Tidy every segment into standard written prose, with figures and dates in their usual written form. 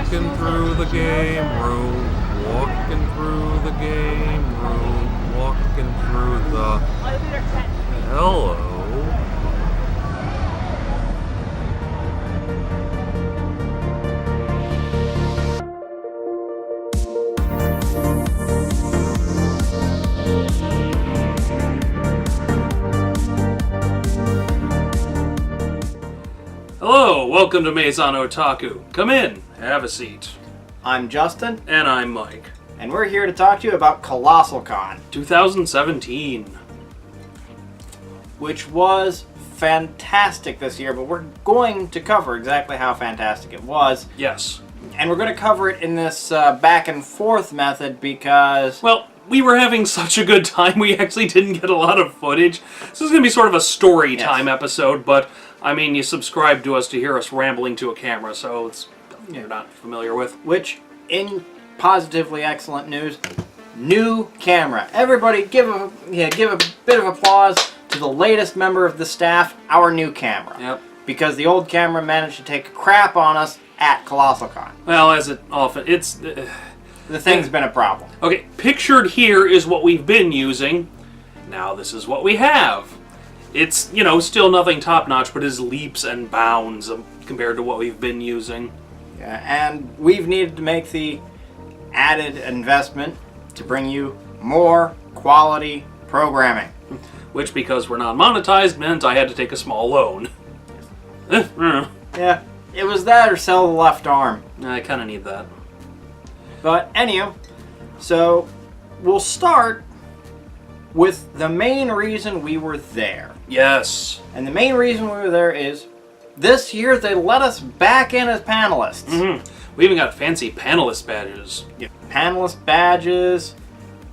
walking through the game room, walking through the game room, walking through the... Hello? Hello, welcome to Maison Otaku. Come in, have a seat. I'm Justin. And I'm Mike. And we're here to talk to you about Colossalcon. 2017. Which was fantastic this year, but we're going to cover exactly how fantastic it was. Yes. And we're going to cover it in this back and forth method because... Well, we were having such a good time, we actually didn't get a lot of footage. This is going to be sort of a story time episode, but... I mean, you subscribe to us to hear us rambling to a camera, so it's you're not familiar with. Which, in positively excellent news, new camera. Everybody, give a bit of applause to the latest member of the staff, our new camera. Yep. Because the old camera managed to take a crap on us at Colossalcon. Well, as it often, it's... the thing's been a problem. Okay, pictured here is what we've been using. Now this is what we have. It's, you know, still nothing top-notch, but is leaps and bounds compared to what we've been using. Yeah, and we've needed to make the added investment to bring you more quality programming. Which, because we're not monetized, meant I had to take a small loan. Yeah, it was that or sell the left arm. I kind of need that. But anyway, so we'll start with the main reason we were there. Yes. And the main reason we were there is this year they let us back in as panelists. Mm-hmm. We even got fancy panelist badges. Yeah, panelist badges,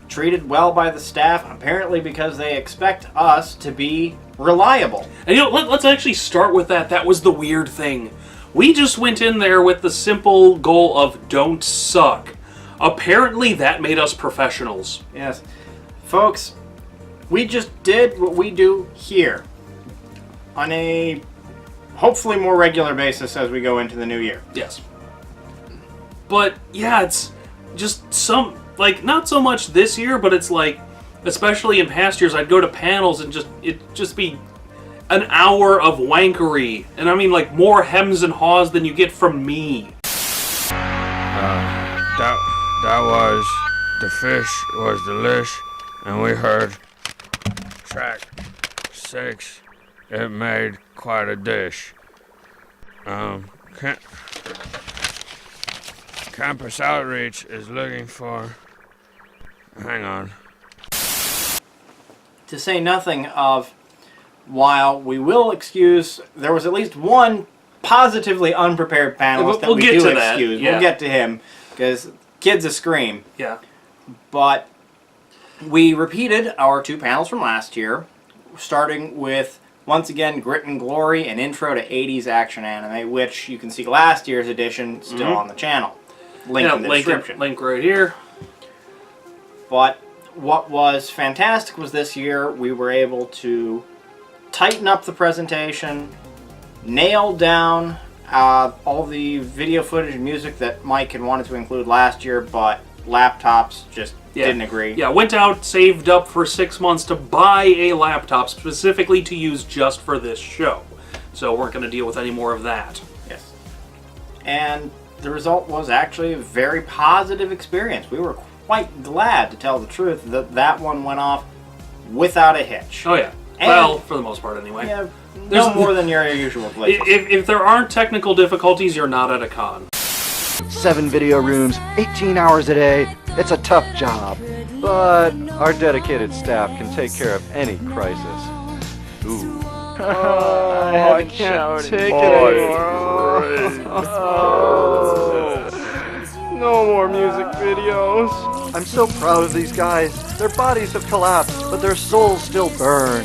treated well by the staff, apparently because they expect us to be reliable. And you know, let's actually start with that. That was the weird thing. We just went in there with the simple goal of don't suck. Apparently that made us professionals. Yes. Folks, we just did what we do here on a hopefully more regular basis as we go into the new year. Yes. But yeah, it's just not so much this year, but it's like, especially in past years, I'd go to panels and it'd just be an hour of wankery. And I mean like more hems and haws than you get from me. That was, the fish was delish, and we heard track 6, it made quite a dish. Campus Outreach is looking for, hang on. To say nothing of, while we will excuse, there was at least one positively unprepared panelist that we do excuse. Yeah. We'll get to him, because kid's a scream. Yeah. But we repeated our two panels from last year, starting with, once again, Grit and Glory, an intro to 80s action anime, which you can see last year's edition still on the channel. Link in the description. Link right here. But what was fantastic was this year we were able to tighten up the presentation, nail down all the video footage and music that Mike had wanted to include last year, but laptops just didn't agree. Yeah, went out, saved up for 6 months to buy a laptop specifically to use just for this show. So we're not going to deal with any more of that. Yes. And the result was actually a very positive experience. We were quite glad, to tell the truth, that that one went off without a hitch. Oh yeah. And, well, for the most part anyway. Yeah, no more than your usual glitches. If there aren't technical difficulties, you're not at a con. 7 video rooms, 18 hours a day. It's a tough job, but our dedicated staff can take care of any crisis. Ooh. I can't take it anymore. No more music videos. I'm so proud of these guys. Their bodies have collapsed, but their souls still burn.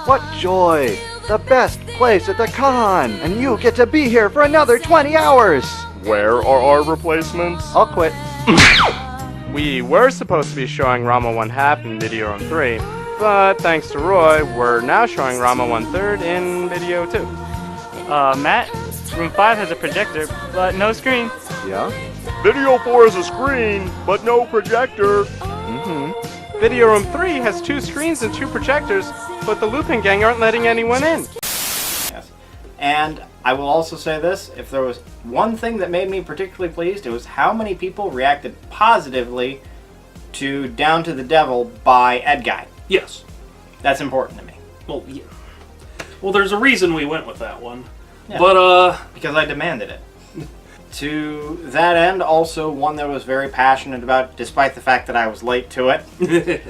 What joy! The best place at the con! And you get to be here for another 20 hours! Where are our replacements? I'll quit. We were supposed to be showing Rama 1/2 in Video Room 3, but thanks to Roy, we're now showing Rama 1/3 in Video 2. Matt, Room 5 has a projector, but no screen. Yeah? Video 4 is a screen, but no projector. Mm-hmm. Video Room 3 has 2 screens and 2 projectors, but the Lupin gang aren't letting anyone in. Yes. And I will also say this, if there was one thing that made me particularly pleased, it was how many people reacted positively to Down to the Devil by Ed Guy. Yes. That's important to me. Well, yeah. Well, there's a reason we went with that one. Yeah. But, because I demanded it. To that end, also one that I was very passionate about, despite the fact that I was late to it.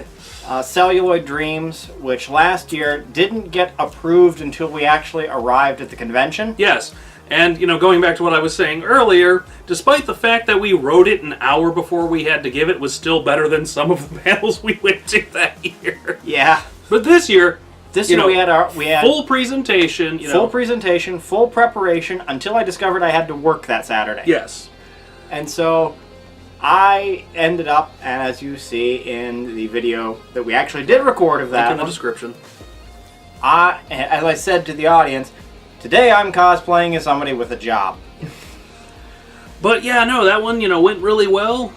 Celluloid Dreams, which last year didn't get approved until we actually arrived at the convention. Yes. And, going back to what I was saying earlier, despite the fact that we wrote it an hour before we had to give it, was still better than some of the panels we went to that year. Yeah. But this year, we had full presentation, full presentation, full preparation, until I discovered I had to work that Saturday. Yes. And so I ended up, and as you see in the video that we actually did record of that, Link in the description. As I said to the audience, today I'm cosplaying as somebody with a job. But yeah, no, that one, went really well.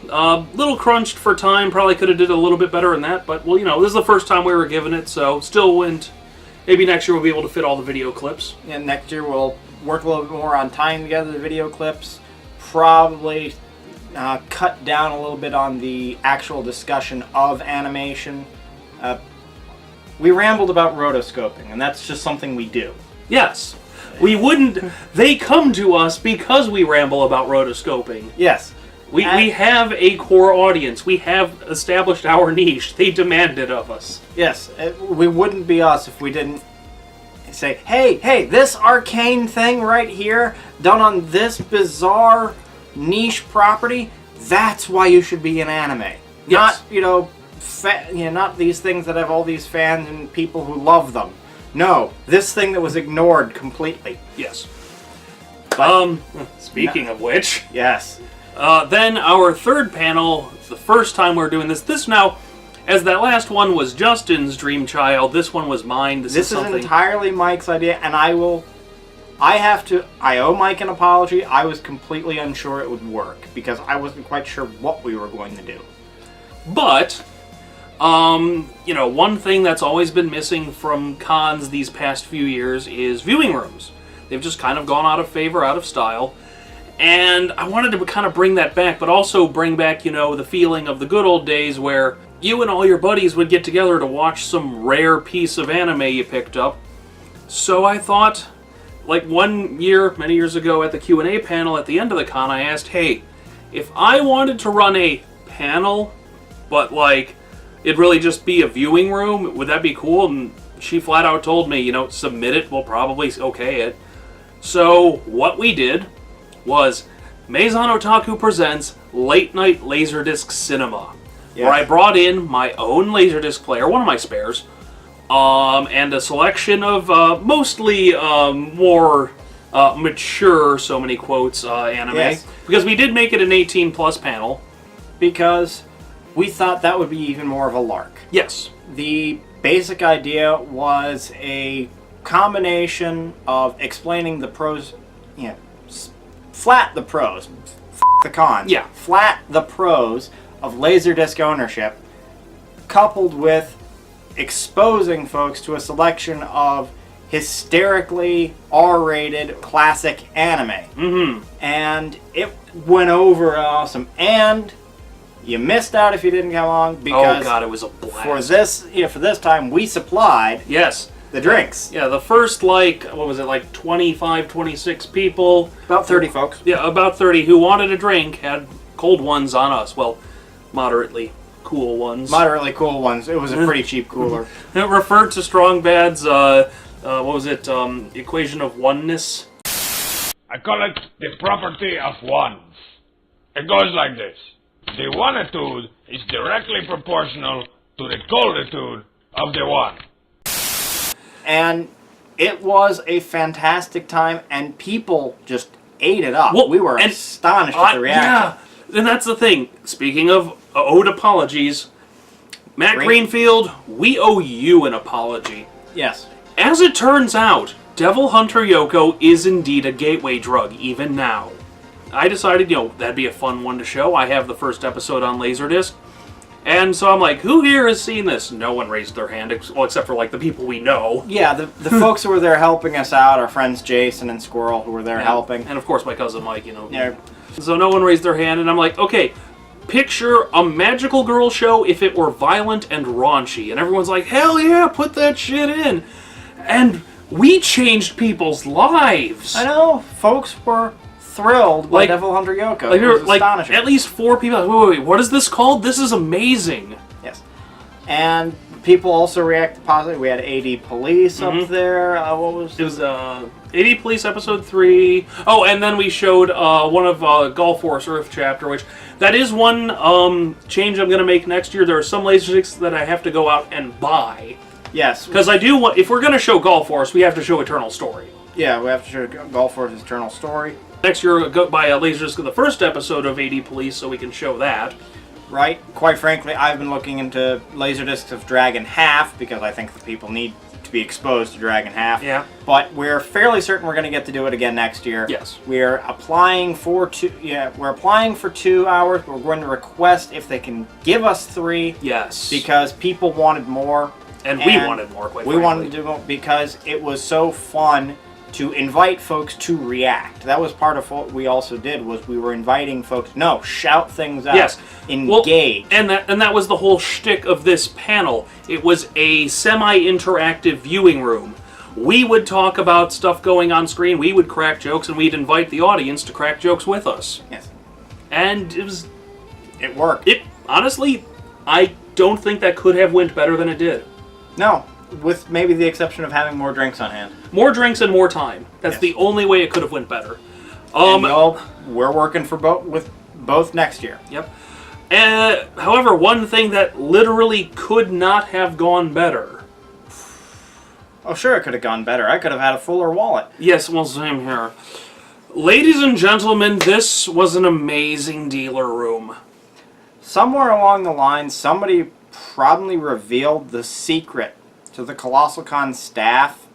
Little crunched for time, probably could have did a little bit better than that, but, this is the first time we were given it, so still went. Maybe next year we'll be able to fit all the video clips. And next year we'll work a little bit more on tying together the video clips, probably cut down a little bit on the actual discussion of animation. We rambled about rotoscoping, and that's just something we do. Yes. We wouldn't. They come to us because we ramble about rotoscoping. Yes. We have a core audience. We have established our niche. They demand it of us. Yes. We wouldn't be us if we didn't say, hey, this arcane thing right here, done on this bizarre niche property, that's why you should be in anime. Yes. Not, not these things that have all these fans and people who love them. No, this thing that was ignored completely. Yes. Speaking of which, yes. then our third panel, the first time we're doing this. This now, as that last one was Justin's dream child, this one was mine. This is something entirely Mike's idea, and I owe Mike an apology. I was completely unsure it would work because I wasn't quite sure what we were going to do. But one thing that's always been missing from cons these past few years is viewing rooms. They've just kind of gone out of favor, out of style. And I wanted to kind of bring that back, but also bring back, the feeling of the good old days where you and all your buddies would get together to watch some rare piece of anime you picked up. So I thought, like one year, many years ago at the Q&A panel at the end of the con, I asked, hey, if I wanted to run a panel, but it'd really just be a viewing room, would that be cool? And she flat out told me, submit it, we'll probably okay it. So what we did was Maison Otaku presents Late Night Laserdisc Cinema, where I brought in my own Laserdisc player, one of my spares, and a selection of mostly more mature, so many quotes, anime. Yes. Because we did make it an 18-plus panel. Because we thought that would be even more of a lark. Yes. The basic idea was a combination of explaining the pros, flat the pros, the cons. Yeah. Flat the pros of Laserdisc ownership, coupled with exposing folks to a selection of hysterically R-rated classic anime. Mm-hmm. And it went over awesome. And you missed out if you didn't come along because oh god, it was a blast. For this time we supplied the drinks. Yeah, the first 25, 26 people, About 30 folks. Yeah, about 30 who wanted a drink had cold ones on us. Well, moderately cool ones. Moderately cool ones. It was a pretty cheap cooler. It referred to Strong Bad's equation of oneness. I call it the property of ones. It goes like this. The oneitude is directly proportional to the colditude of the one. And it was a fantastic time, and people just ate it up. Well, we were astonished at the reaction. Yeah, and that's the thing. Speaking of owed apologies, Matt Greenfield, we owe you an apology. Yes. As it turns out, Devil Hunter Yoko is indeed a gateway drug, even now. I decided, that'd be a fun one to show. I have the first episode on Laserdisc. And so I'm like, who here has seen this? No one raised their hand, except for, the people we know. Yeah, the folks who were there helping us out, our friends Jason and Squirrel, who were there helping. And, of course, my cousin Mike, Yeah. So no one raised their hand, and I'm like, okay, picture a magical girl show if it were violent and raunchy. And everyone's like, hell yeah, put that shit in. And we changed people's lives. I know, folks were thrilled by Devil Hunter Yoko. It was astonishing. At least 4 people, wait, what is this called? This is amazing. Yes. And people also reacted positively. We had AD Police up there. What was it? It was AD Police episode 3. Oh, and then we showed one of Golf Force Earth chapter, which that is one change I'm going to make next year. There are some Laserdiscs that I have to go out and buy. Yes. Because I do want, if we're going to show Golf Force, we have to show Eternal Story. Yeah, we have to show Golf Force's Eternal Story. Next year, go buy a Laserdisc of the first episode of AD Police so we can show that. Right. Quite frankly, I've been looking into Laserdiscs of Dragon Half because I think the people need to be exposed to Dragon Half. Yeah. But we're fairly certain we're going to get to do it again next year. Yes. We're applying for 2. Yeah, we're applying for 2 hours. But we're going to request if they can give us 3. Yes. Because people wanted more. And we wanted more, quite frankly. We wanted to do more because it was so fun to invite folks to react. That was part of what we also did, was we were inviting folks, shout things out. Yes. Engage. Well, and that was the whole shtick of this panel. It was a semi-interactive viewing room. We would talk about stuff going on screen, we would crack jokes, and we'd invite the audience to crack jokes with us. Yes. And it worked. Honestly, I don't think that could have went better than it did. No. With maybe the exception of having more drinks on hand. More drinks and more time. That's the only way it could have went better. We're working for with both next year. Yep. However, one thing that literally could not have gone better. Oh, sure, it could have gone better. I could have had a fuller wallet. Yes, well, same here. Ladies and gentlemen, this was an amazing dealer room. Somewhere along the line, somebody probably revealed the secret to the Colossalcon staff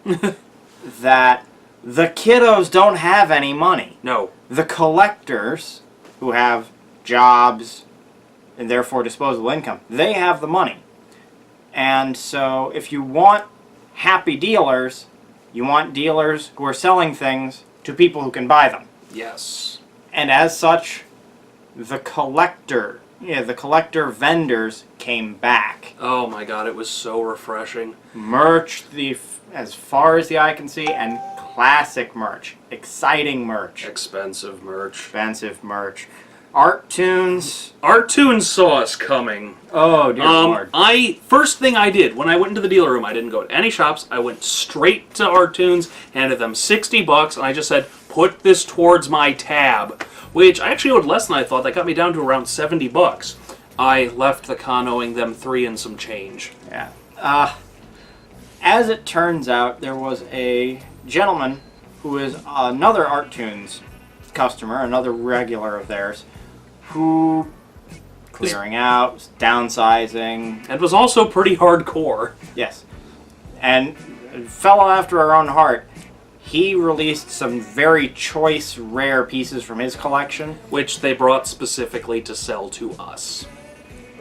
that the kiddos don't have any money. No. The collectors, who have jobs and therefore disposable income, they have the money. And so if you want happy dealers, you want dealers who are selling things to people who can buy them. Yes. And as such, the collector vendors came back. Oh my god, it was so refreshing. Merch as far as the eye can see, and classic merch. Exciting merch. Expensive merch. Art Toons. Art Toons saw us coming. Oh, dear Lord. First thing I did when I went into the dealer room, I didn't go to any shops. I went straight to Art Toons, handed them $60, and I just said, put this towards my tab. Which I actually owed less than I thought. That got me down to around $70. I left the con owing them 3 and some change. Yeah. As it turns out, there was a gentleman who is another Art Toons customer, another regular of theirs, who clearing out, downsizing. And was also pretty hardcore. Yes. And fellow after our own heart. He released some very choice, rare pieces from his collection. Which they brought specifically to sell to us.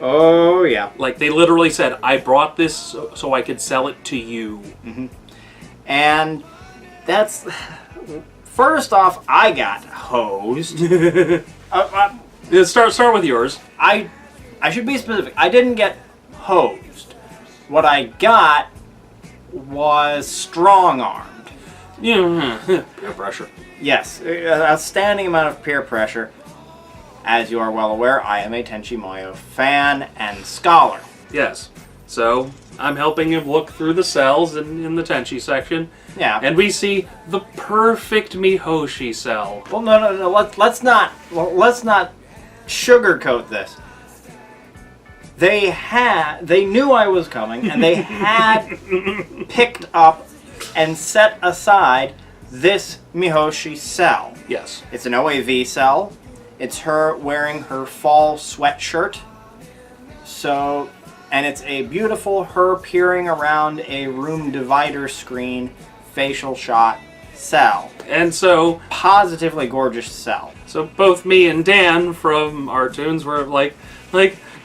Oh, yeah. Like, they literally said, I brought this so I could sell it to you. Mm-hmm. And that's... First off, I got hosed. Start with yours. I should be specific. I didn't get hosed. What I got was strong-armed. Yeah, peer pressure. Yes, an outstanding amount of peer pressure. As you are well aware, I am a Tenchi Muyo fan and scholar. Yes. So, I'm helping him look through the cells in the Tenchi section. Yeah. And we see the perfect Mihoshi cell. Well, no. Let's not sugarcoat this. They knew I was coming, and they had picked up and set aside this Mihoshi cell. Yes. It's an OAV cell. It's her wearing her fall sweatshirt. And it's a beautiful her peering around a room divider screen facial shot. cell. And so Positively gorgeous cell. So both me and Dan from our Toons were like,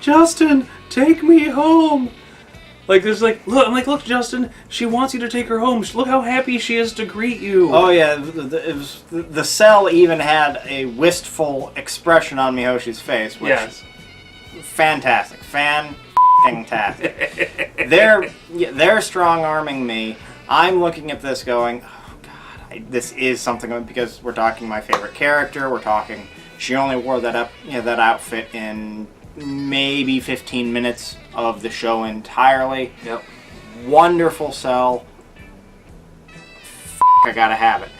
Justin, take me home. Like, there's like, look, I'm like, look, Justin, she wants you to take her home. Look how happy she is to greet you. Oh yeah, the cell even had a wistful expression on Mihoshi's face, which Yes. is fantastic, fantastic. They're strong arming me. I'm looking at this going, oh god, this is something, because we're talking my favorite character. We're talking she only wore that that outfit in maybe 15 minutes of the show entirely. Yep. Wonderful cell. I gotta have it.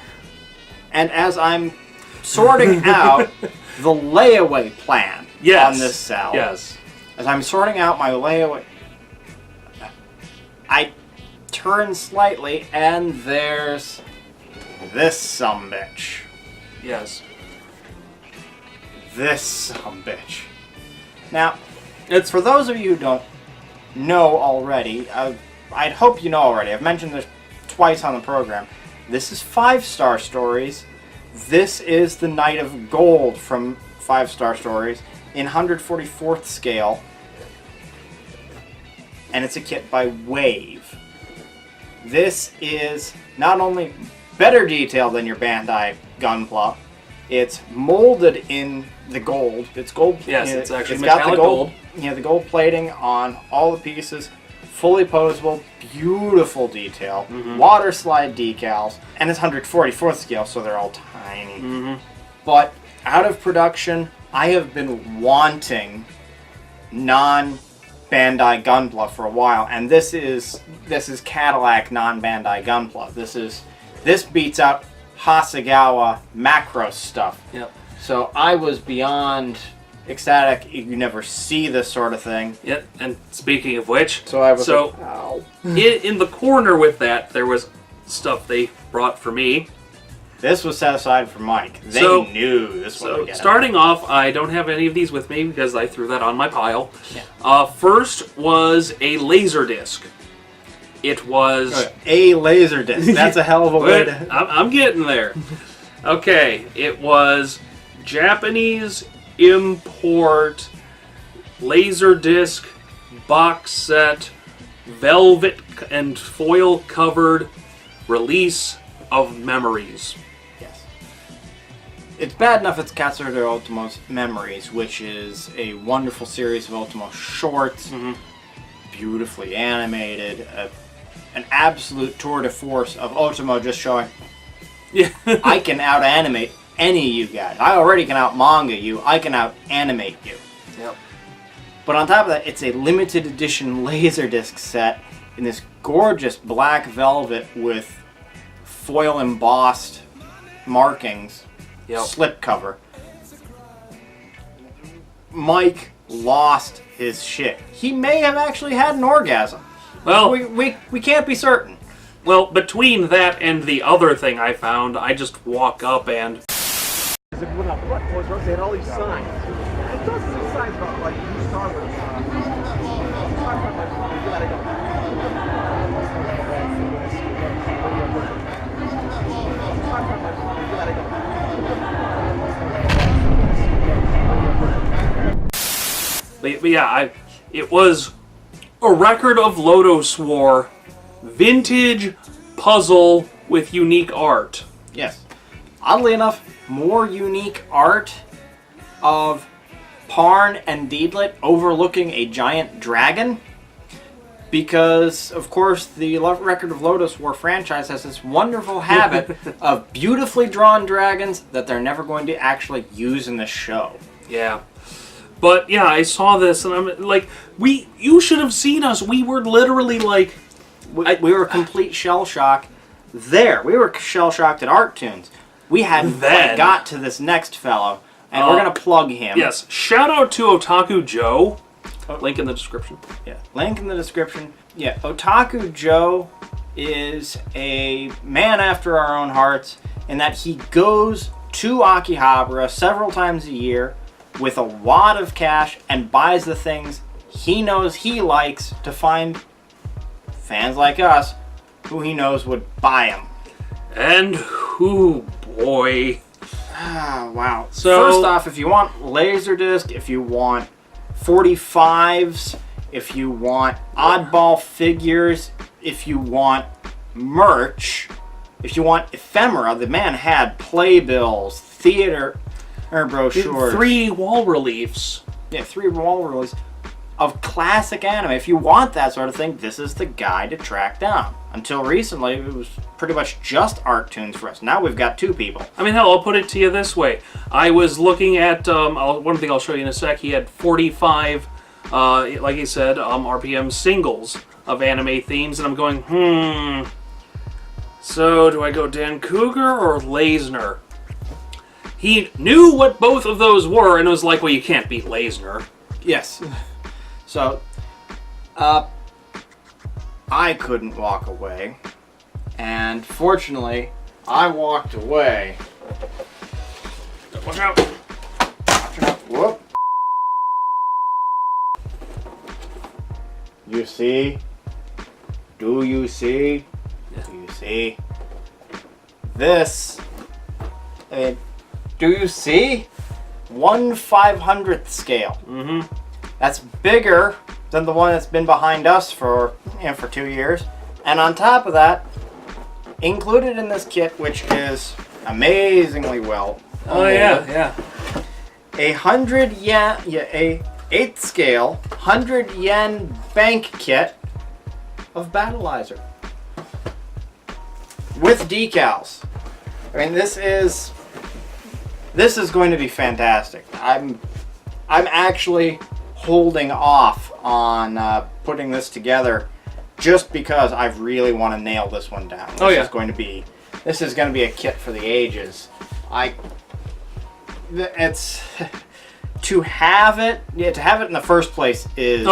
And as I'm sorting out the layaway plan on this cell, Yes. as I'm sorting out my layaway, I turn slightly and there's this sumbitch. Yes. This sumbitch. Now, for those of you who don't know already, I'd hope you know already. I've mentioned this twice on the program. This is 5-Star Stories. This is the Knight of Gold from 5-Star Stories in 144th scale. And it's a kit by Wave. This is not only better detail than your Bandai Gunpla, it's molded in the gold. It's gold. Yes, it's actually it's got the metallic gold. Yeah, the gold plating on all the pieces, fully posable, beautiful detail, water slide decals, and it's 144th scale, so they're all tiny. But out of production, I have been wanting non-Bandai Gunpla for a while, and this is Cadillac non-Bandai Gunpla. This beats out Hasegawa macro stuff. Yep. So I was beyond ecstatic. You never see this sort of thing. Yep. And speaking of which, So I was so like, ow. in the corner with that, there was stuff they brought for me. This was set aside for Mike. They So- knew this So would get starting off, I don't have any of these with me because I threw that on my pile. Yeah. First was a laser disc. It was. a laser disc. That's a hell of a way to. I'm getting there. Okay, it was Japanese import laser disc box set, velvet and foil covered release of Memories. Yes. It's bad enough it's Katsura Ultimo's Memories, which is a wonderful series of Ultimo shorts, beautifully animated, an absolute tour de force of Ultimo just showing, Yeah. I can out-animate any of you guys. I already can out-manga you, I can out-animate you. Yep. But on top of that, it's a limited edition Laserdisc set in this gorgeous black velvet with foil embossed markings, Yep. slipcover. Mike lost his shit. He may have actually had an orgasm. Well, We can't be certain. well, between that and the other thing I found, I just walk up and They had all these signs. It does see signs about like new Star Wars. But yeah, it was a record of Lodos War, vintage puzzle with unique art. Yes. Oddly enough, more unique art of Parn and Deedlit overlooking a giant dragon. Because, of course, the Record of Lodos War franchise has this wonderful habit of beautifully drawn dragons that they're never going to actually use in the show. Yeah. But yeah, I saw this and I'm like, you should have seen us. We were literally like, We were complete shell shock there. We were shell shocked at Art Toons. We hadn't Then- quite got to this next fellow, and we're going to plug him. yes, shout out to Otaku Joe. Link in the description. Yeah, link in the description. Yeah, Otaku Joe is a man after our own hearts in that he goes to Akihabara several times a year with a wad of cash and buys the things he knows he likes to find fans like us who he knows would buy them. And Ooh, boy. Ah, wow. So- First off, if you want Laserdisc, if you want 45s, if you want oddball figures, if you want merch, if you want ephemera, the man had playbills, theater brochures. 3 wall reliefs. Yeah, 3 wall reliefs of classic anime. If you want that sort of thing, this is the guy to track down. Until recently, it was pretty much just Art Toons for us. Now we've got 2 people. I mean, hell, I'll put it to you this way. I was looking at, one thing I'll show you in a sec, he had 45, like he said, RPM singles of anime themes, and I'm going, so do I go Dan Cougar or Leisner? He knew what both of those were, and it was like, well, you can't beat Leisner. Yes. So, I couldn't walk away. And fortunately, I walked away. Watch out. Whoop. You see? Do you see? Do you see? This. I mean, do you see? 1/500th scale. Mm-hmm. That's bigger than the one that's been behind us for 2 years. And on top of that, included in this kit, which is amazingly well. Oh, yeah. A 100 yen, a 8th scale, 100 yen bank kit of Battleizer. With decals. I mean, this is going to be fantastic. I'm actually holding off on putting this together just because I really want to nail this one down. This is going to be a kit for the ages. It's to have it in the first place is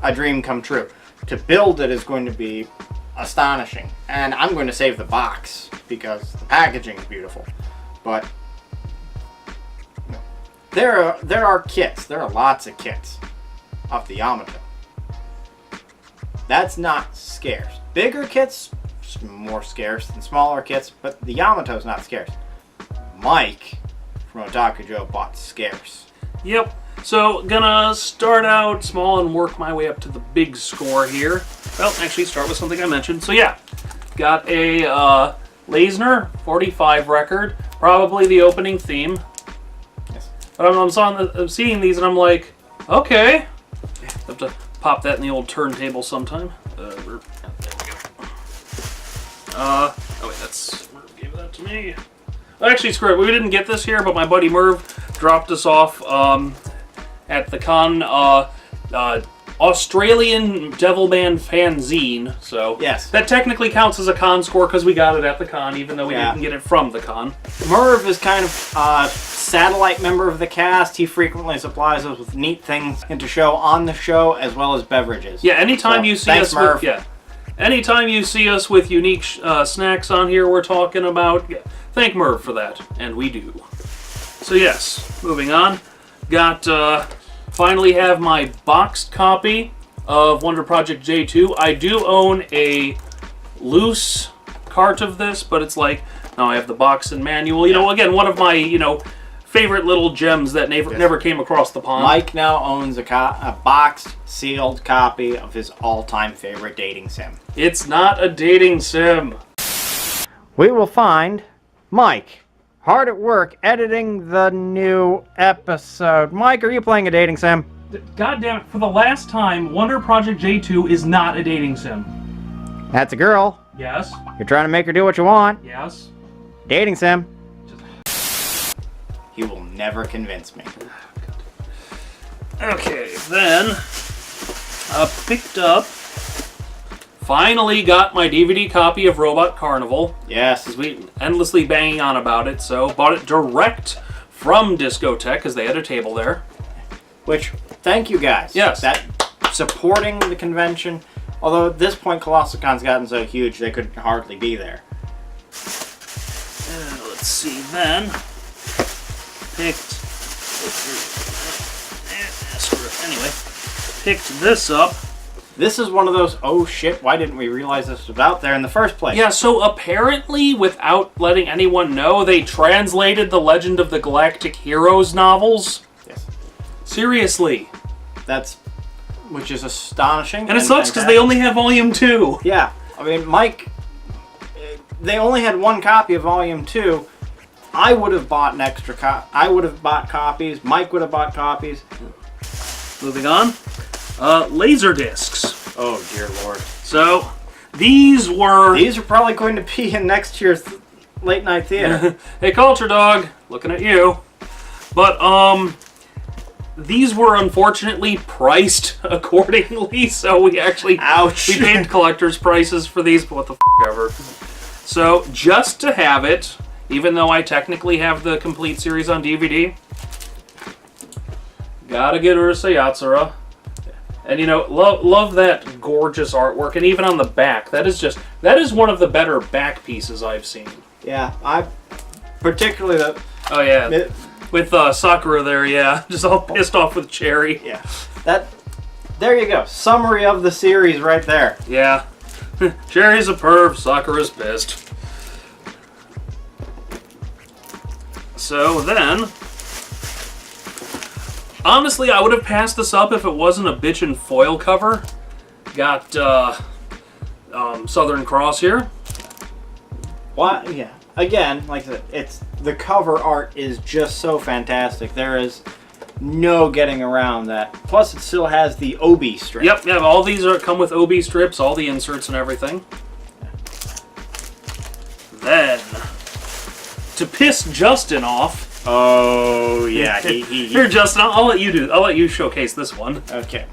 a dream come true. To build it is going to be astonishing, and I'm going to save the box because the packaging is beautiful. But there are kits. There are lots of kits of the Yamato. That's not scarce. Bigger kits, more scarce than smaller kits, but the Yamato's not scarce. Mike from Otaku Joe bought scarce. Yep. So, gonna start out small and work my way up to the big score here. Well, actually start with something I mentioned. So yeah, got a Leisner 45 record, probably the opening theme. Yes. But I'm seeing these and I'm like, okay. Have to pop that in the old turntable sometime. There we go. Oh wait, Merv gave that to me. Actually, screw it. We didn't get this here, but my buddy Merv dropped us off at the con. Australian Devilman fanzine. So yes, that technically counts as a con score because we got it at the con, even though we didn't get it from the con. Merv is kind of a satellite member of the cast. He frequently supplies us with neat things to show on the show, as well as beverages. Yeah, anytime you see us Merv. Anytime you see us with unique snacks on here we're talking about, thank Merv for that, and we do. So yes, moving on. Got, finally have my boxed copy of Wonder Project J2. I do own a loose cart of this, but it's like, now I have the box and manual. You know, again, one of my, favorite little gems that never came across the pond. Mike now owns a boxed, sealed copy of his all-time favorite dating sim. It's not a dating sim. We will find Mike hard at work editing the new episode. Mike, are you playing a dating sim? God damn it, for the last time, Wonder Project J2 is not a dating sim. That's a girl. Yes. You're trying to make her do what you want. Yes. Dating sim. He will never convince me. Okay, then picked up, finally got my DVD copy of Robot Carnival. Yes. Because we endlessly banging on about it, so bought it direct from Discotek because they had a table there. Which, thank you guys. Yes. That supporting the convention. Although at this point Colossalcon's gotten so huge they could hardly be there. Let's see then. Picked this up. this is one of those, oh shit, why didn't we realize this was out there in the first place? Yeah, so apparently, without letting anyone know, they translated the Legend of the Galactic Heroes novels. Yes. Seriously. Which is astonishing. And it sucks because they only have Volume 2. Yeah. I mean, Mike, they only had one copy of Volume 2. I would have bought an extra I would have bought copies. Mike would have bought copies. Moving on. Laser discs. Oh, dear Lord. So, these are probably going to be in next year's late night theater. Hey, Culture Dog, looking at you. But, these were unfortunately priced accordingly, so we actually Ouch. we paid collector's prices for these, but what the ever. So, just to have it, even though I technically have the complete series on DVD, gotta get Ursa Yatsura. And love that gorgeous artwork, and even on the back, that is one of the better back pieces I've seen. Yeah, I particularly the. Oh yeah, with Sakura there, yeah, just all pissed off with Cherry. Yeah, there you go. Summary of the series right there. Yeah, Cherry's a perv, Sakura's pissed. So then, honestly, I would have passed this up if it wasn't a bitchin' foil cover. Got Southern Cross here. What? Yeah. Again, like I said, the cover art is just so fantastic. There is no getting around that. Plus, it still has the Obi strip. Yep. All these come with Obi strips, all the inserts and everything. Then, to piss Justin off. Oh yeah. Here, Justin, I'll let you do. I'll let you showcase this one. Okay.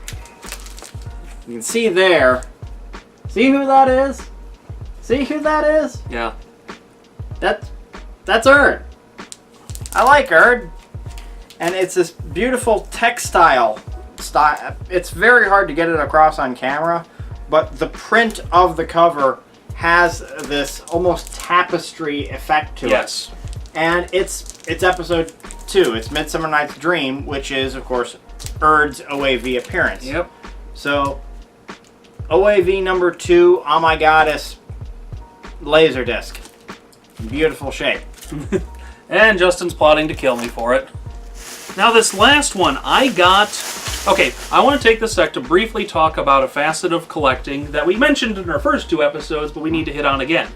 You can see there. See who that is? See who that is? Yeah. That's Erd. I like Erd. And it's this beautiful textile style. It's very hard to get it across on camera, but the print of the cover has this almost tapestry effect to it. Yes. And it's episode 2. It's Midsummer Night's Dream, which is, of course, Erd's OAV appearance. Yep. So, OAV number 2, Oh My Goddess, Laserdisc. Beautiful shape. And Justin's plotting to kill me for it. Now this last one I got... Okay, I want to take this sec to briefly talk about a facet of collecting that we mentioned in our first 2 episodes, but we need to hit on again.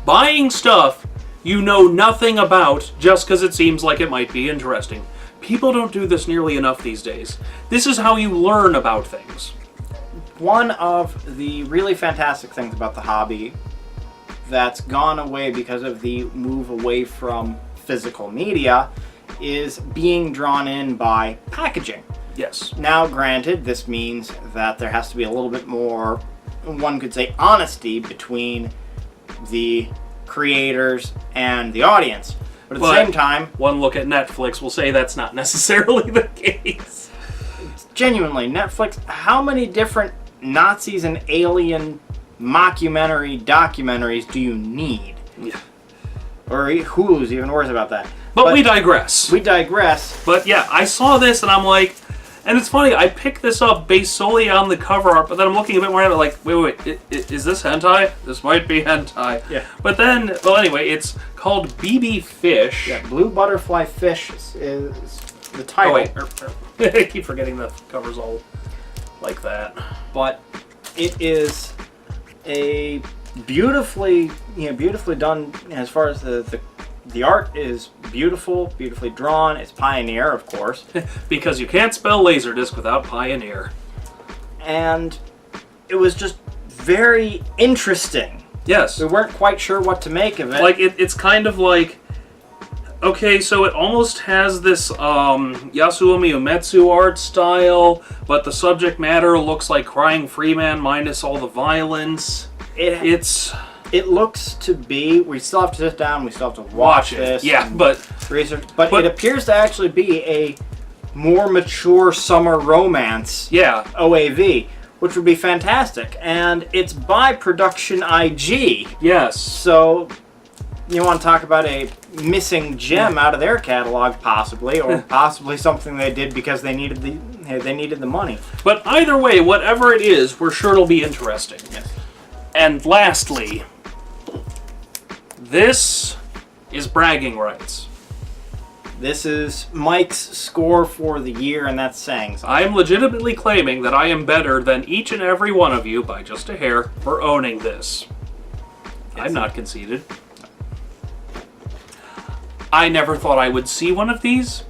Buying stuff you know nothing about just because it seems like it might be interesting. People don't do this nearly enough these days. This is how you learn about things. One of the really fantastic things about the hobby that's gone away because of the move away from physical media is being drawn in by packaging. Yes. Now, granted, this means that there has to be a little bit more, one could say, honesty between the creators and the audience. But at the same time, one look at Netflix will say that's not necessarily the case. Genuinely, Netflix, how many different Nazis and alien documentaries do you need? Yeah. Or Hulu's even worse about that. But we digress. We digress. But yeah, I saw this and I'm like, and it's funny, I picked this up based solely on the cover art, but then I'm looking a bit more at it like, wait, is this hentai? This might be hentai. Yeah. But then, well anyway, it's called BB Fish. Yeah, Blue Butterfly Fish is the title. Oh wait, I keep forgetting the cover's all like that. But it is a beautifully done as far as the art is beautifully drawn. It's Pioneer, of course. Because you can't spell Laserdisc without Pioneer. And it was just very interesting. Yes. We weren't quite sure what to make of it. Like, it's kind of like... Okay, so it almost has this Yasuo Umetsu art style, but the subject matter looks like Crying Freeman minus all the violence. It looks to be... We still have to sit down, we still have to watch this. Yeah, but... Research. But it appears to actually be a more mature summer romance. Yeah. OAV, which would be fantastic. And it's by Production IG. Yes. So You want to talk about a missing gem out of their catalog, possibly, or possibly something they did because they needed the money. But either way, whatever it is, we're sure it'll be interesting. Yes. And lastly, this is bragging rights. This is Mike's score for the year, and that's saying something. I am legitimately claiming that I am better than each and every one of you by just a hair for owning this. I'm not conceited. I never thought I would see one of these.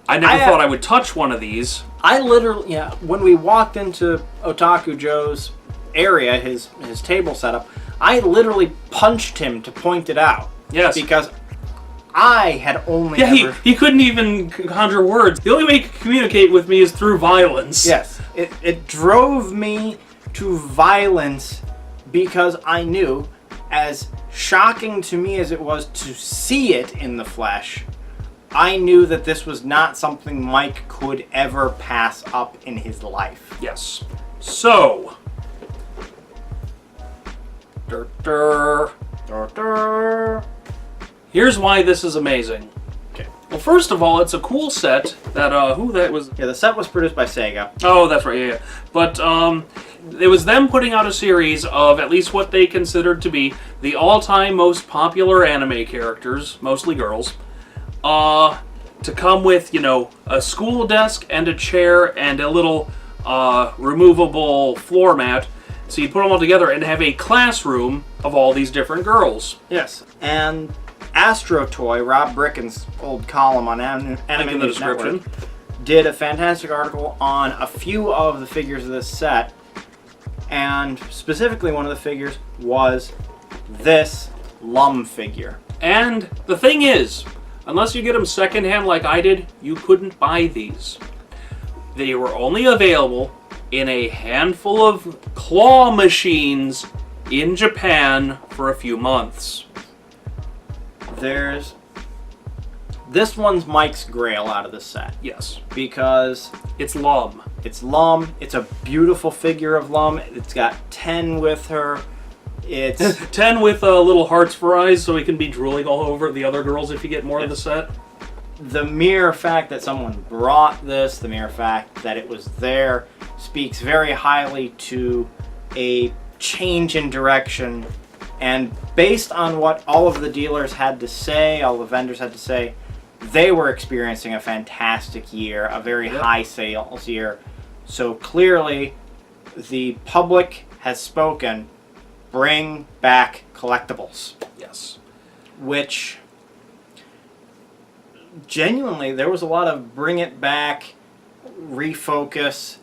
I never thought I would touch one of these. I literally, when we walked into Otaku Joe's area, his table setup, I literally punched him to point it out. Yes. Because I had only ever... he couldn't even conjure words. The only way he could communicate with me is through violence. Yes. It drove me to violence because I knew, as shocking to me as it was to see it in the flesh, I knew that this was not something Mike could ever pass up in his life. Yes. So... Here's why this is amazing. Okay. Well, first of all, it's a cool set that, who that was... Yeah, the set was produced by Sega. Oh, that's right, yeah. But, it was them putting out a series of at least what they considered to be the all-time most popular anime characters, mostly girls, to come with, a school desk and a chair and a little, removable floor mat. So you put them all together and have a classroom of all these different girls. Yes. And Astrotoy, Rob Bricken's old column on Anime In the News description. Network, did a fantastic article on a few of the figures of this set. And specifically one of the figures was this Lum figure. And the thing is, unless you get them secondhand like I did, you couldn't buy these. They were only available in a handful of claw machines in Japan for a few months. This one's Mike's grail out of the set. Yes. Because It's Lum. it's Lum. It's a beautiful figure of Lum. It's got 10 with her. It's 10 with little hearts for eyes so he can be drooling all over the other girls if you get more of the set. the mere fact that someone brought this, the mere fact that it was there, speaks very highly to a change in direction. And based on what all of the dealers had to say, all the vendors had to say, they were experiencing a fantastic year, a very high sales year. So clearly, the public has spoken. Bring back collectibles. Yes. Which, genuinely, there was a lot of bring it back, refocus.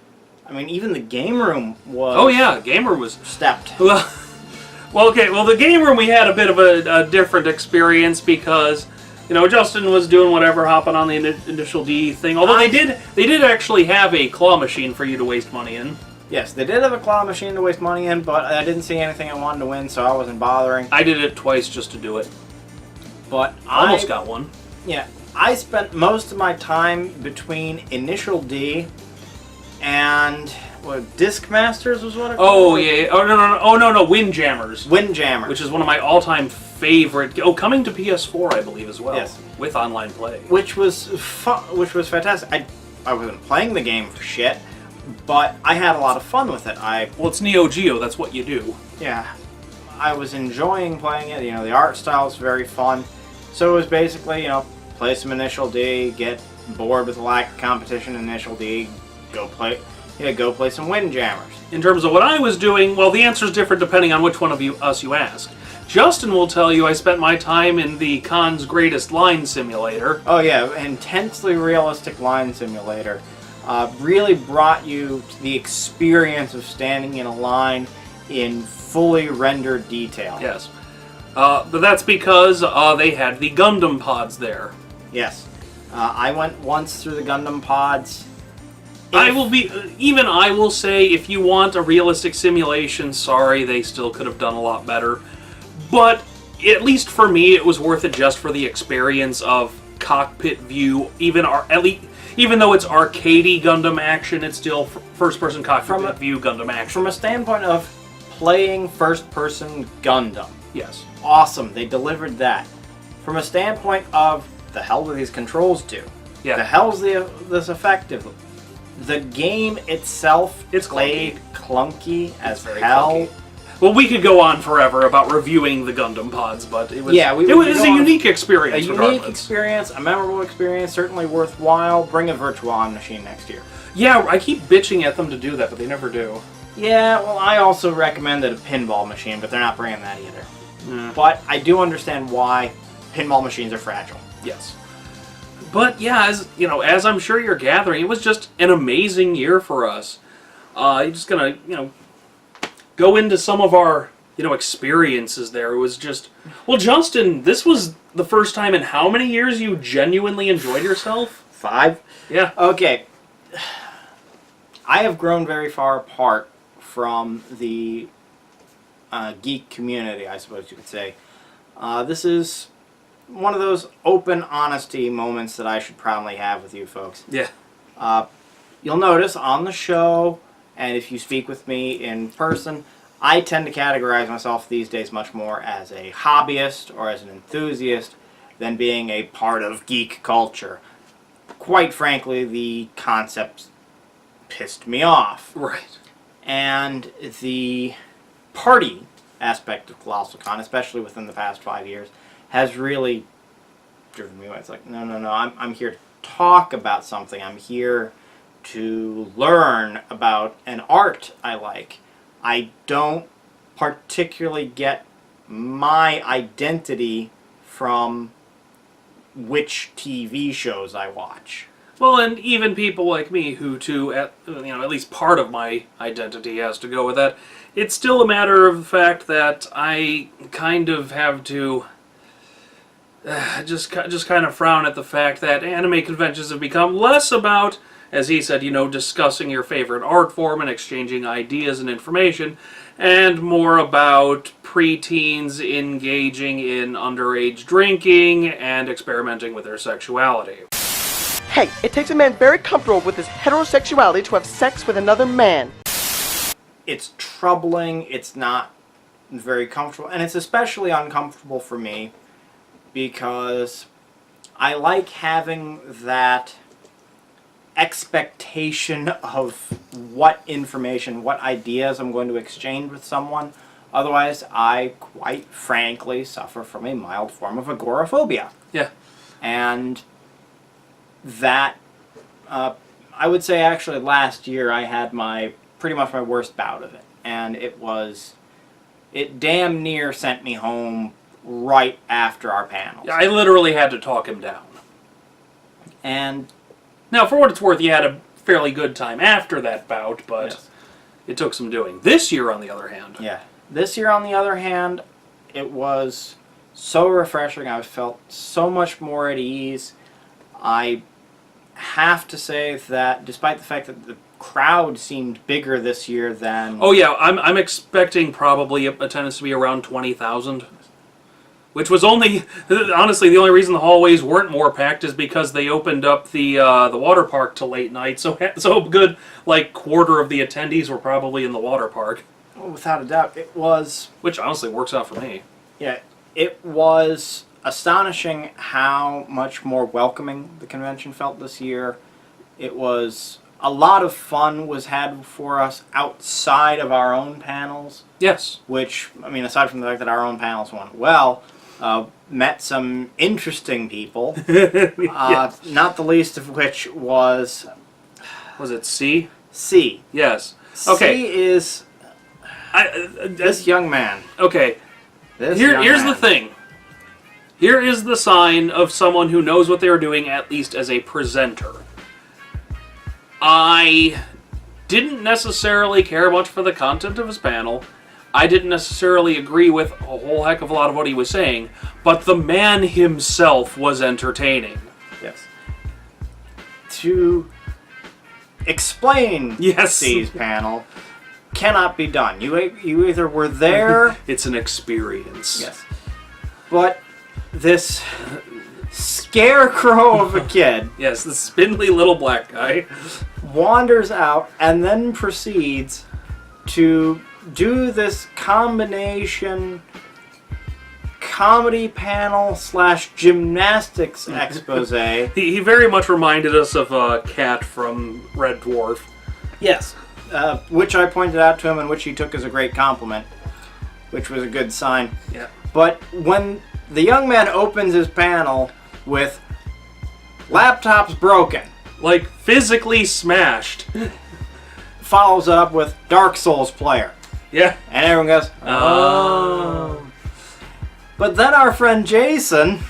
I mean, even the game room was... Oh yeah, game room was... stepped. Well, okay. Well, the game room we had a bit of a different experience because, you know, Justin was doing whatever, hopping on the initial D thing. Although they did actually have a claw machine for you to waste money in. Yes, they did have a claw machine to waste money in, but I didn't see anything I wanted to win, so I wasn't bothering. I did it twice just to do it. But Almost got one. Yeah, I spent most of my time between Initial D and Disc Masters was what it was. Oh yeah. Oh no. Windjammers. Windjammer, Which is one of my all-time favorite. Oh, coming to PS4, I believe as well. Yes. With online play. which was fantastic. I wasn't playing the game for shit, but I had a lot of fun with it. Well, it's Neo Geo. That's what you do. I was enjoying playing it. You know, the art style is very fun. So it was basically, you know, play some Initial D, get bored with the lack of competition in Initial D, go play some Windjammers. In terms of what I was doing, well, the answer is different depending on which one of you ask. Justin will tell you I spent my time in the Con's Greatest Line Simulator. Oh yeah, intensely realistic line simulator. Really brought you the experience of standing in a line in fully rendered detail. Yes. But that's because they had the Gundam pods there. Yes. I went once through the Gundam pods. I will say, if you want a realistic simulation, sorry, they still could have done a lot better. But at least for me, it was worth it just for the experience of cockpit view. Even though it's arcadey Gundam action, it's still first-person cockpit view Gundam action. From a standpoint of playing first-person Gundam, Yes. awesome, they delivered that. from a standpoint of the hell do these controls do? Yeah. The hell's this effective? The game itself It's played clunky as very hell. clunky. Well, we could go on forever about reviewing the Gundam pods, but it was Yeah, we it was could a go on unique A experience. unique regardless. experience, a memorable experience, certainly worthwhile. Bring a Virtual machine next year. Yeah, I keep bitching at them to do that, but they never do. Yeah, well, I also recommended a pinball machine, but they're not bringing that either. But I do understand why pinball machines are fragile. Yes. But yeah, as you know, as I'm sure you're gathering, it was just an amazing year for us. You're just gonna, go into some of our, experiences there. It was just, well, Justin, this was the first time in how many years you genuinely enjoyed yourself? 5? Yeah. Okay. I have grown very far apart from the geek community, I suppose you could say. This is one of those open honesty moments that I should proudly have with you folks. Yeah. You'll notice on the show, and if you speak with me in person, I tend to categorize myself these days much more as a hobbyist or as an enthusiast than being a part of geek culture. Quite frankly, the concept pissed me off. Right. And the party aspect of Colossalcon, especially within the past 5 years, has really driven me away. It's like, no, I'm here to talk about something. I'm here to learn about an art I like. I don't particularly get my identity from which TV shows I watch. Well, and even people like me who, at least part of my identity has to go with that, it's still a matter of the fact that I kind of have to just kind of frown at the fact that anime conventions have become less about, as he said, discussing your favorite art form and exchanging ideas and information, and more about preteens engaging in underage drinking and experimenting with their sexuality. Hey, it takes a man very comfortable with his heterosexuality to have sex with another man. It's troubling, it's not very comfortable, and it's especially uncomfortable for me because I like having that expectation of what information, what ideas I'm going to exchange with someone. Otherwise, I quite frankly suffer from a mild form of agoraphobia. Yeah. And that, I would say actually last year I had pretty much my worst bout of it. And it damn near sent me home right after our panels. I literally had to talk him down. And now, for what it's worth, you had a fairly good time after that bout, but yes. It took some doing. This year, on the other hand. Yeah. This year, on the other hand, it was so refreshing. I felt so much more at ease. I have to say that despite the fact that the crowd seemed bigger this year than... Oh yeah, I'm expecting probably attendance to be around 20,000. Which was honestly, the only reason the hallways weren't more packed is because they opened up the water park to late night, so a good, quarter of the attendees were probably in the water park. Well, without a doubt, it was... Which honestly works out for me. Yeah, it was astonishing how much more welcoming the convention felt this year. It was... A lot of fun was had for us outside of our own panels. Yes. Which, aside from the fact that our own panels went well... met some interesting people, Yes. not the least of which was... Was it C? C. Yes. Okay. C is this young man. Okay. Here's the thing. Here is the sign of someone who knows what they're doing, at least as a presenter. I didn't necessarily care much for the content of his panel. I didn't necessarily agree with a whole heck of a lot of what he was saying, but the man himself was entertaining. Yes. To explain Yes. C's panel cannot be done. You either were there... It's an experience. Yes. But this scarecrow of a kid... Yes, the spindly little black guy. ...wanders out and then proceeds to... do this combination comedy panel / gymnastics expose. He very much reminded us of Cat from Red Dwarf. Yes, which I pointed out to him and which he took as a great compliment, which was a good sign. Yeah. But when the young man opens his panel with laptops broken, Like, physically smashed. follows it up with Dark Souls player. Yeah. And everyone goes, oh. But then our friend Jason,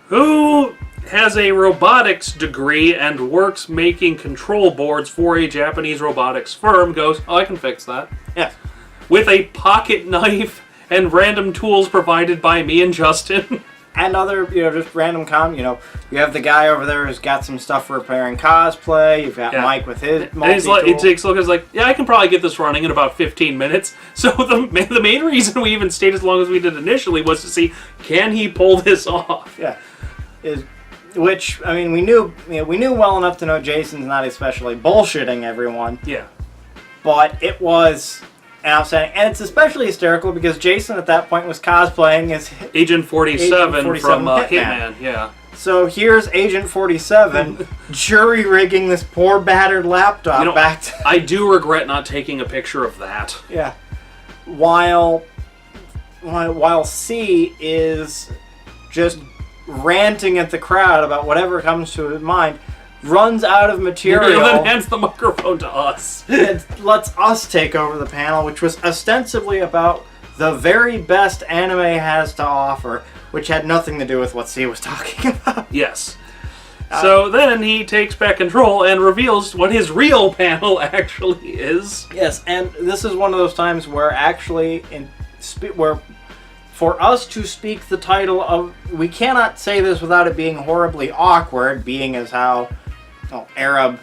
who has a robotics degree and works making control boards for a Japanese robotics firm, goes, oh, I can fix that. yeah, With a pocket knife and random tools provided by me and Justin. and other, just random you have the guy over there who's got some stuff for repairing cosplay. You've got Mike with his And he's like, multi-tool. he takes a look and is like, yeah, I can probably get this running in about 15 minutes. So the main reason we even stayed as long as we did initially was to see, can he pull this off? Yeah, which I mean we knew well enough to know Jason's not especially bullshitting everyone. Yeah. But it was outstanding, and it's especially hysterical because Jason at that point was cosplaying as Agent 47 from Hitman. Hitman, yeah. So here's Agent 47 jury rigging this poor battered laptop back to... I do regret not taking a picture of that. Yeah. While C is just ranting at the crowd about whatever comes to his mind, runs out of material, And then hands the microphone to us. and lets us take over the panel, which was ostensibly about the very best anime has to offer, which had nothing to do with what C was talking about. Yes. So then he takes back control and reveals what his real panel actually is. Yes, and this is one of those times where actually, where for us to speak the title of, we cannot say this without it being horribly awkward, being as how Arab,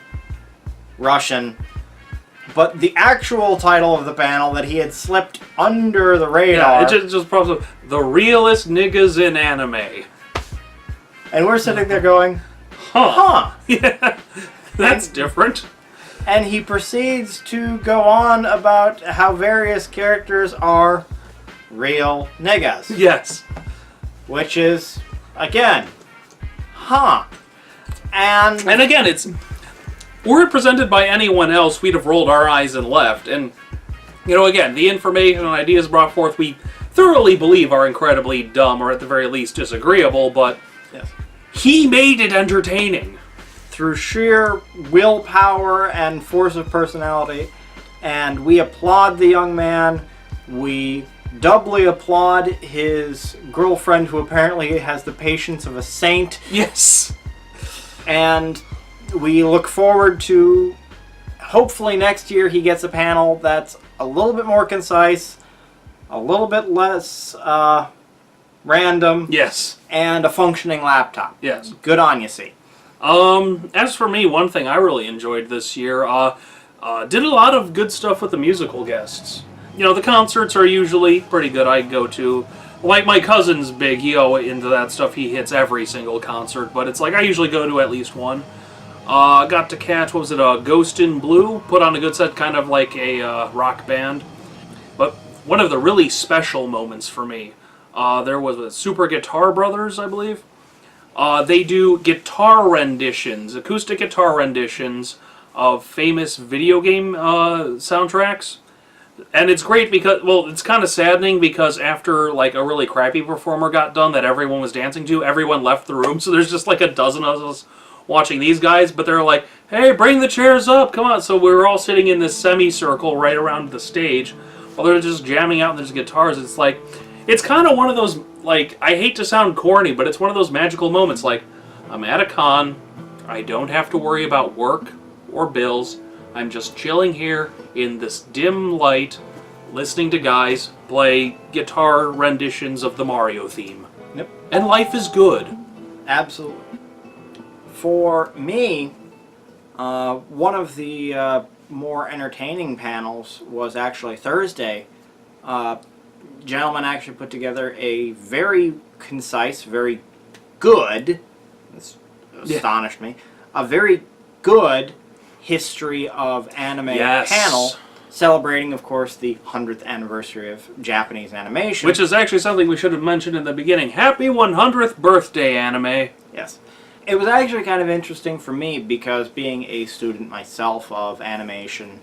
Russian, but the actual title of the panel that he had slipped under the radar. Yeah, it just probably the realest niggas in anime. And we're sitting there going, Huh. Yeah. That's different. And he proceeds to go on about how various characters are real niggas. Yes. Which is, again, And again, were it presented by anyone else, we'd have rolled our eyes and left. And, again, the information and ideas brought forth we thoroughly believe are incredibly dumb, or at the very least disagreeable, but yes, he made it entertaining. Through sheer willpower and force of personality. And we applaud the young man. We doubly applaud his girlfriend, who apparently has the patience of a saint. Yes. And we look forward to, hopefully next year he gets a panel that's a little bit more concise, a little bit less random. Yes. And a functioning laptop. Yes. Good on you, C. As for me, one thing I really enjoyed this year, did a lot of good stuff with the musical guests. The concerts are usually pretty good. I go to, like my cousin's big, into that stuff. He hits every single concert, but it's like I usually go to at least one. Got to catch, Ghost in Blue, put on a good set, kind of like a rock band. But one of the really special moments for me, there was a Super Guitar Brothers, I believe. They do guitar renditions, acoustic guitar renditions of famous video game soundtracks. And it's great because, it's kind of saddening because after like a really crappy performer got done that everyone was dancing to, everyone left the room. So there's just like a dozen of us watching these guys, but they're like, hey, bring the chairs up, come on. So we were all sitting in this semicircle right around the stage while they're just jamming out their guitars. It's like, it's kind of one of those, like, I hate to sound corny, but it's one of those magical moments. Like, I'm at a con, I don't have to worry about work or bills. I'm just chilling here in this dim light, listening to guys play guitar renditions of the Mario theme. Yep. And life is good. Absolutely. For me, one of the more entertaining panels was actually Thursday. Gentleman actually put together a very concise, very good, this astonished me, a very good history of anime panel celebrating, of course, the 100th anniversary of Japanese animation. Which is actually something we should have mentioned in the beginning. Happy 100th birthday, anime. Yes. It was actually kind of interesting for me because being a student myself of animation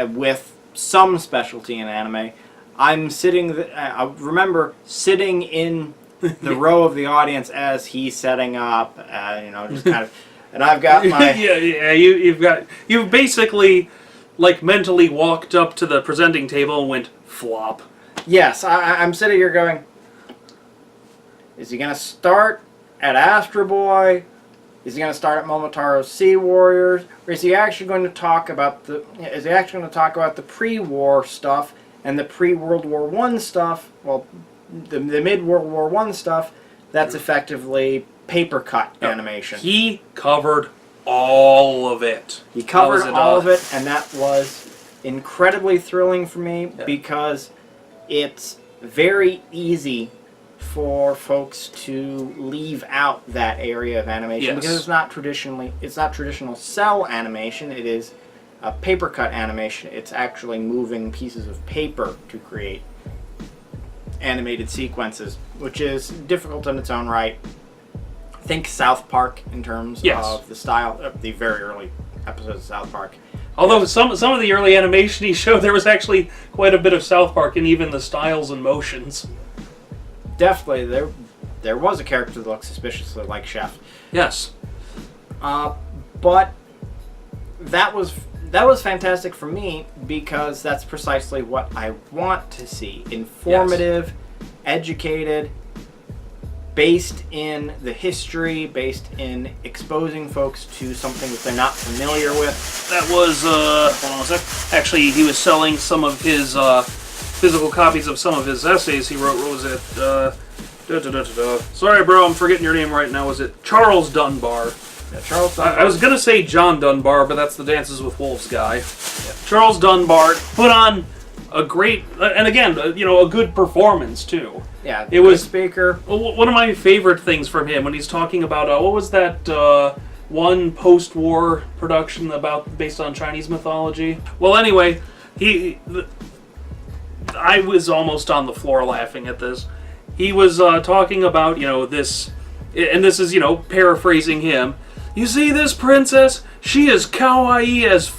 with some specialty in anime, I'm sitting, I remember sitting in the row of the audience as he's setting up, just kind of, and I've got my... you've basically, like, mentally walked up to the presenting table and went, flop. Yes, I'm sitting here going, is he going to start at Astro Boy? Is he going to start at Momotaro's Sea Warriors? Or is he actually going to talk about the pre-war stuff and the pre-World War I stuff? Well, the mid-World War I stuff, that's effectively paper cut animation. He covered all of it. He covered all of it, and that was incredibly thrilling for me because it's very easy for folks to leave out that area of animation because it's not traditional cell animation. It is a paper cut animation. It's actually moving pieces of paper to create animated sequences, which is difficult in its own right. Think South Park in terms of the style of the very early episodes of South Park. Although some of the early animation he showed, there was actually quite a bit of South Park in even the styles and motions. Definitely, there was a character that looked suspiciously like Chef. Yes. But that was fantastic for me because that's precisely what I want to see. Informative, educated, based in the history, based in exposing folks to something that they're not familiar with. That was, hold on a sec. Actually, he was selling some of his physical copies of some of his essays he wrote. What was it? Sorry, bro, I'm forgetting your name right now. Was it Charles Dunbar? Yeah, Charles Dunbar. I was going to say John Dunbar, but that's the Dances with Wolves guy. Yeah. Charles Dunbar put on a great, and again, a good performance, too. Yeah, it was speaker. One of my favorite things from him when he's talking about, what was that one post-war production based on Chinese mythology? Well, anyway, I was almost on the floor laughing at this. He was talking about, this, and this is, paraphrasing him. You see this princess? She is kawaii as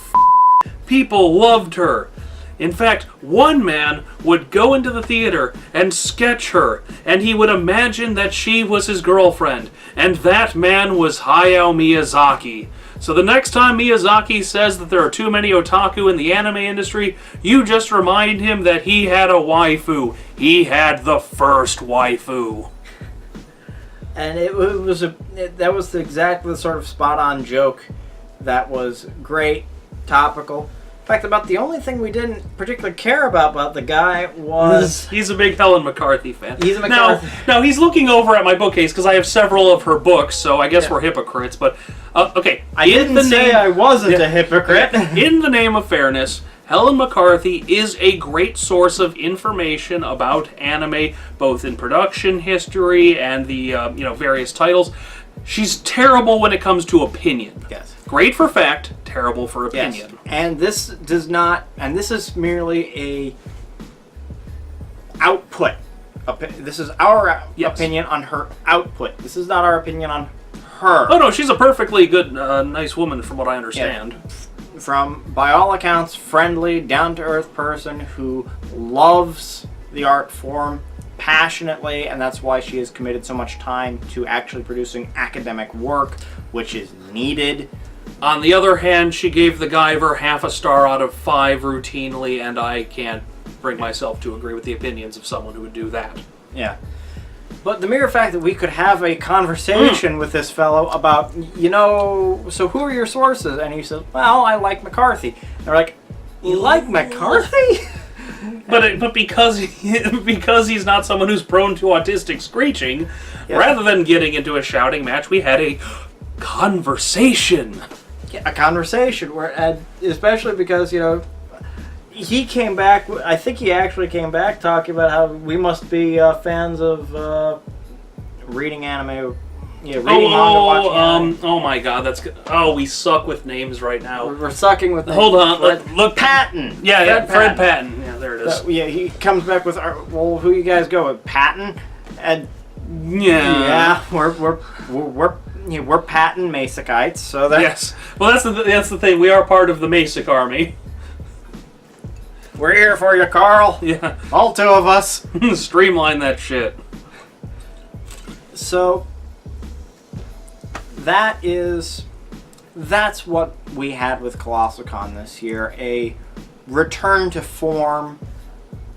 people loved her. In fact, one man would go into the theater and sketch her, and he would imagine that she was his girlfriend, and that man was Hayao Miyazaki. So the next time Miyazaki says that there are too many otaku in the anime industry, you just remind him that he had a waifu. He had the first waifu. And that was exactly the sort of spot-on joke that was great, topical. In fact, about the only thing we didn't particularly care about the guy was... He's a big Helen McCarthy fan. He's a McCarthy. Now he's looking over at my bookcase because I have several of her books, so I guess we're hypocrites, but... okay. I didn't say I wasn't a hypocrite. In the name of fairness, Helen McCarthy is a great source of information about anime, both in production history and the various titles. She's terrible when it comes to opinion. Yes. Great for fact, terrible for opinion. Yes. And this is merely a output. This is our opinion on her output. This is not our opinion on her. Oh no, she's a perfectly good, nice woman from what I understand. Yeah. From, by all accounts, friendly, down-to-earth person who loves the art form passionately, and that's why she has committed so much time to actually producing academic work, which is needed. On the other hand, she gave the Guyver half a star out of 5 routinely, and I can't bring myself to agree with the opinions of someone who would do that. Yeah. But the mere fact that we could have a conversation with this fellow about, so who are your sources? And he said, well, I like McCarthy. And we're like, you like McCarthy? But because he's not someone who's prone to autistic screeching, rather than getting into a shouting match, we had a conversation. Yeah, a conversation, especially because, he came back, I think he actually came back talking about how we must be fans of reading anime reading manga, watching anime. Oh my God, that's good. Oh, we suck with names right now. We're sucking with names. Hold on, look. Patton. Yeah, Fred Patton. Yeah, there it is. Yeah, he comes back with, well, who you guys go with? Patton? And yeah, we're Patton Masikites, so that yes. Well, that's the thing. We are part of the Masic army. We're here for you, Carl. Yeah, all two of us. Streamline that shit. So that's what we had with Colossalcon this year. A return to form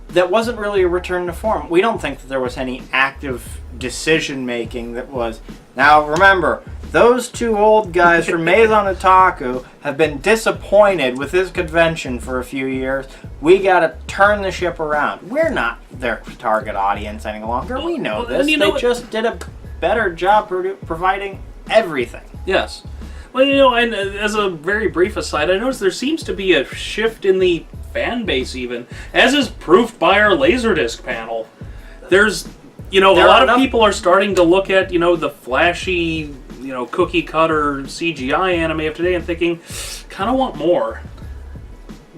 that wasn't really a return to form. We don't think that there was any active decision making that was. Now remember, those two old guys from Maison Otaku have been disappointed with this convention for a few years. We gotta turn the ship around. We're not their target audience any longer. We know this. They just did a better job providing everything. Yes. Well, and as a very brief aside, I noticed there seems to be a shift in the fan base even, as is proved by our Laserdisc panel. There's, a lot of people are starting to look at, the flashy, cookie cutter CGI anime of today and thinking, kind of want more.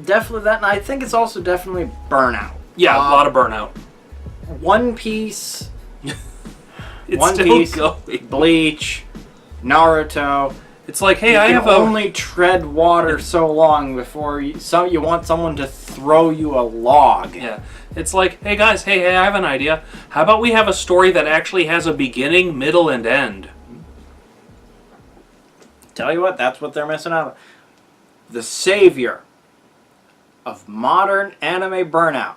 Definitely that, and I think it's also definitely burnout. Yeah, a lot of burnout. One Piece, Going. Bleach, Naruto. It's like, hey, I have only tread water so long before you want someone to throw you a log. Yeah. It's like, hey guys, hey, I have an idea. How about we have a story that actually has a beginning, middle, and end? Tell you what, that's what they're missing out on. The savior of modern anime burnout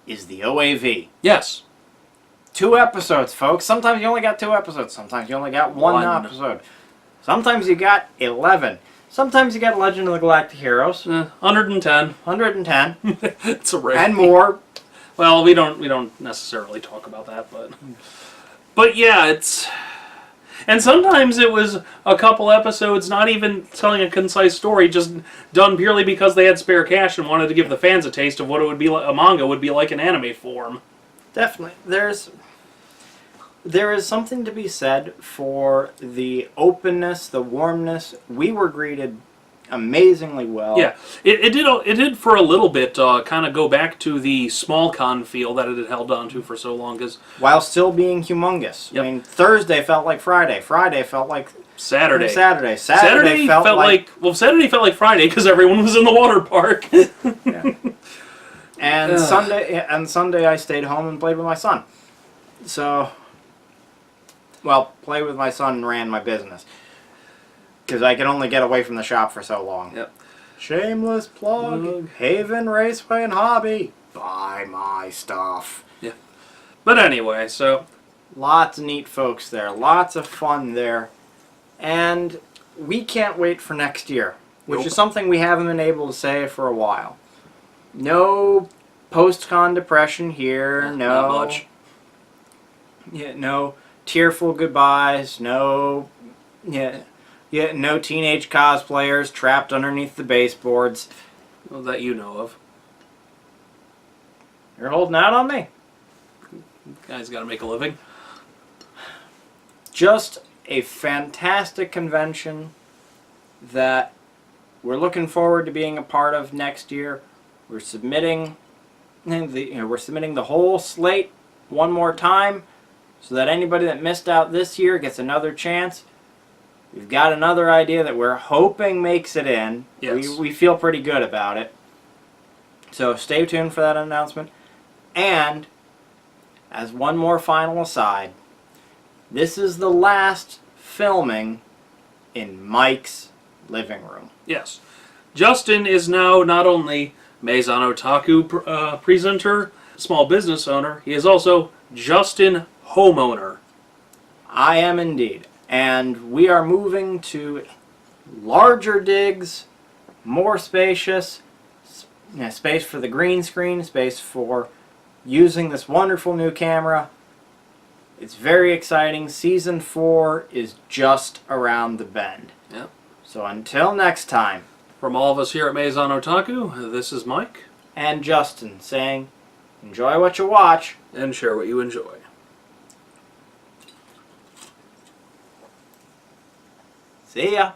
is the OAV. Yes. 2 episodes, folks. Sometimes you only got 2 episodes. Sometimes you only got one episode. Sometimes you got 11. Sometimes you got Legend of the Galactic Heroes. 110. 110. It's a rare. And more. Well, we don't necessarily talk about that, but yeah, it's. And sometimes it was a couple episodes not even telling a concise story, just done purely because they had spare cash and wanted to give the fans a taste of what it would be like, a manga would be like in anime form. Definitely. There is something to be said for the openness, the warmness. We were greeted amazingly well. Yeah, it did for a little bit kind of go back to the small con feel that it had held on to for so long. While still being humongous. Yep. I mean, Thursday felt like Friday. Friday felt like Saturday. Saturday felt like Saturday felt like Friday because everyone was in the water park. Yeah. And Sunday I stayed home and played with my son. So, played with my son and ran my business. Because I could only get away from the shop for so long. Yep. Shameless plug. Haven, Raceway, and Hobby. Buy my stuff. Yeah. But anyway, so. Lots of neat folks there. Lots of fun there. And we can't wait for next year. Which is something we haven't been able to say for a while. No post-con depression here. Not much. Yeah, no tearful goodbyes. No teenage cosplayers trapped underneath the baseboards. Well, that you know of. You're holding out on me? Guy's got to make a living. Just a fantastic convention that we're looking forward to being a part of next year. We're submitting the whole slate one more time so that anybody that missed out this year gets another chance. We've got another idea that we're hoping makes it in. Yes. We feel pretty good about it. So stay tuned for that announcement. And, as one more final aside, this is the last filming in Mike's living room. Yes. Justin is now not only Maison Otaku presenter, small business owner, he is also Justin homeowner. I am indeed. And we are moving to larger digs, more spacious, space for the green screen, space for using this wonderful new camera. It's very exciting. Season 4 is just around the bend. Yep. So until next time. From all of us here at Maison Otaku, this is Mike. And Justin saying, enjoy what you watch. And share what you enjoy. See ya.